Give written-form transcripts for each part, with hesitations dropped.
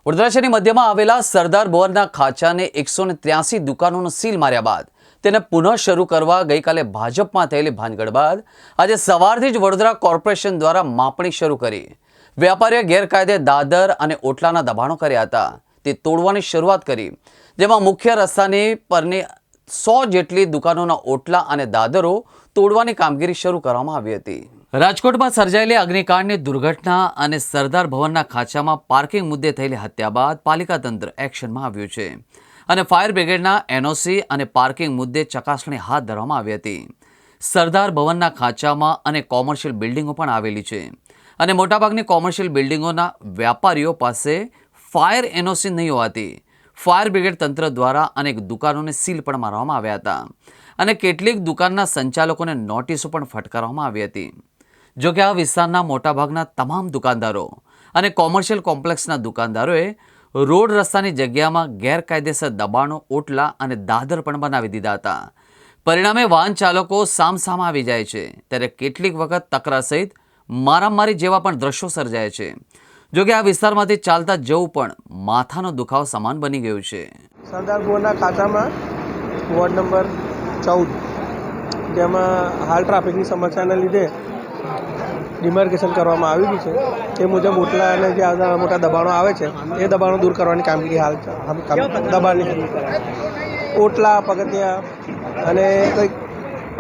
વડોદરા શહેરની મધ્યમાં આવેલા સરદાર ભવનના ખાંચાને 183 દુકાનોનો સીલ માર્યા બાદ તેને પુનઃ શરૂ કરવા ગઈકાલે ભાજપમાં થયેલી ભાંજગડ બાદ આજે સવારથી જ વડોદરા કોર્પોરેશન દ્વારા માપણી શરૂ કરી વેપારીઓએ ગેરકાયદે દાદર અને ઓટલાના દબાણો કર્યા હતા તે તોડવાની શરૂઆત કરી, જેમાં મુખ્ય રસ્તાની પરની 100 જેટલી દુકાનોના ઓટલા અને દાદરો તોડવાની કામગીરી શરૂ કરવામાં આવી હતી। રાજકોટમાં સર્જાયેલી અગ્નિકાંડની દુર્ઘટના અને સરદાર ભવનના ખાંચામાં પાર્કિંગ મુદ્દે થયેલી હત્યા બાદ પાલિકા તંત્ર એક્શનમાં આવ્યું છે અને ફાયર બ્રિગેડના એનઓસી અને પાર્કિંગ મુદ્દે ચકાસણી હાથ ધરવામાં આવી હતી। સરદાર ભવનના ખાંચામાં અને કોમર્શિયલ બિલ્ડિંગો પણ આવેલી છે અને મોટાભાગની કોમર્શિયલ બિલ્ડિંગોના વેપારીઓ પાસે ફાયર એનઓસી નહીં હોવાથી ફાયર બ્રિગેડ તંત્ર દ્વારા અનેક દુકાનોને સીલ પણ મારવામાં આવ્યા હતા અને કેટલીક દુકાનના સંચાલકોને નોટિસો પણ ફટકારવામાં આવી હતી। જોકે આ વિસ્તારના મોટાભાગના તમામ દુકાનદારો અને કોમર્શિયલ કોમ્પ્લેક્સના દુકાનદારોએ રોડ રસ્તાની જગ્યામાં ગેરકાયદેસર દબાણો, ઓટલા અને દાદર પણ બનાવી દીધા હતા। પરિણામે વાહન ચાલકો સામસામા આવી જાય છે, ત્યારે કેટલીક વખત તકરાર સહિત મારામારી જેવા પણ દ્રશ્યો સર્જાય છે। જોકે આ વિસ્તારમાંથી ચાલતા જવું પણ માથાનો દુખાવો સમાન બની ગયું છે। સરદાર ભવનના ખાતામાં વોર્ડ નંબર 14 જેમાં હાલ ટ્રાફિકની સમસ્યાને લીધે ડિમાર્કેશન કરવામાં આવી છે, તે મુજબ ઓટલા અને જે મોટા દબાણો આવે છે એ દબાણો દૂર કરવાની કામગીરી હાલ દબાણની ઓટલા, પગથિયા અને કંઈક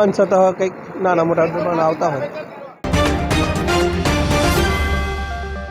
અંશતઃ કંઈક નાના મોટા દબાણો આવતા હોય